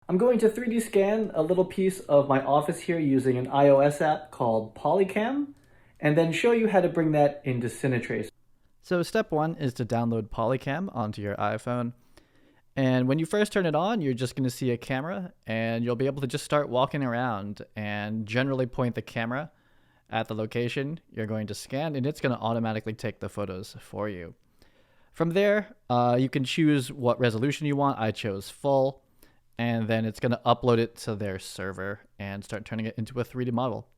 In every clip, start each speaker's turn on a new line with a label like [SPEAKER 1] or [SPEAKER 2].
[SPEAKER 1] I'm going to 3D scan a little piece of my office here using an iOS app called PolyCam, and then show you how to bring that into CineTracer.
[SPEAKER 2] So step one is to download PolyCam onto your iPhone. And when you first turn it on, you're just going to see a camera and you'll be able to just start walking around and generally point the camera at the location you're going to scan, and it's going to automatically take the photos for you. From there, you can choose what resolution you want. I chose full, and then it's going to upload it to their server and start turning it into a 3D model.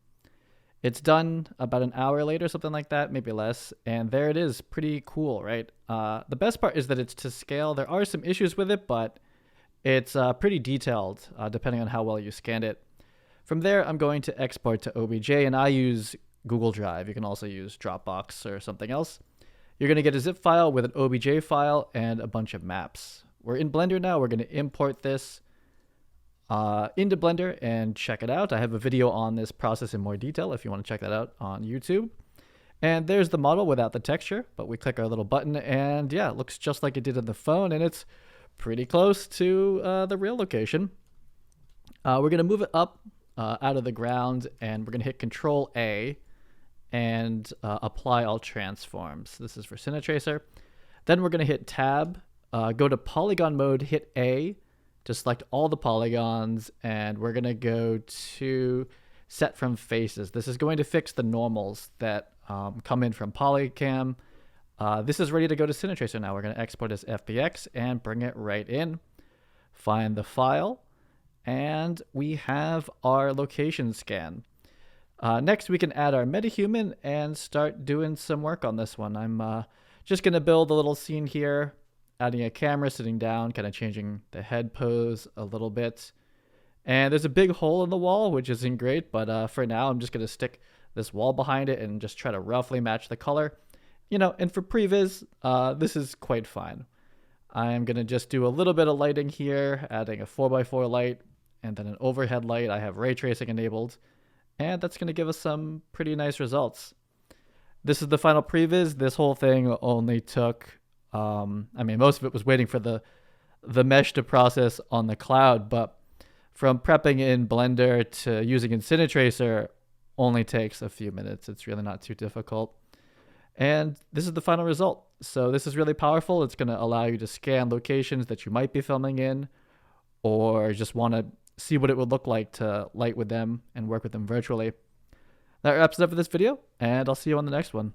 [SPEAKER 2] It's done about an hour later, something like that, maybe less, and there it is. Pretty cool, right? The best part is that it's to scale. There are some issues with it, but it's pretty detailed depending on how well you scanned it. From there, I'm going to export to OBJ, and I use Google Drive. You can also use Dropbox or something else. You're going to get a zip file with an OBJ file and a bunch of maps. We're in Blender now. We're going to import this into Blender and check it out. I have a video on this process in more detail if you want to check that out on YouTube. And there's the model without the texture, but we click our little button and yeah, it looks just like it did on the phone, and it's pretty close to the real location. We're going to move it up out of the ground, and we're going to hit Control A and apply all transforms. This is for CineTracer. Then we're going to hit Tab, go to polygon mode, hit A to select all the polygons, and we're going to go to set from faces. This is going to fix the normals that come in from PolyCam. This is ready to go to CineTracer now. We're going to export as FBX and bring it right in. Find the file, and we have our location scan. Next, we can add our metahuman and start doing some work on this one. I'm just going to build a little scene here, adding a camera sitting down, kind of changing the head pose a little bit. And there's a big hole in the wall, which isn't great, but for now, I'm just going to stick this wall behind it and just try to roughly match the color. You know, and for previs, this is quite fine. I'm going to just do a little bit of lighting here, adding a 4x4 light and then an overhead light. I have ray tracing enabled, and that's going to give us some pretty nice results. This is the final previs. This whole thing only took, most of it was waiting for the mesh to process on the cloud, but from prepping in Blender to using in CineTracer only takes a few minutes. It's really not too difficult. And this is the final result. So this is really powerful. It's going to allow you to scan locations that you might be filming in, or just want to see what it would look like to light with them and work with them virtually. That wraps it up for this video, and I'll see you on the next one.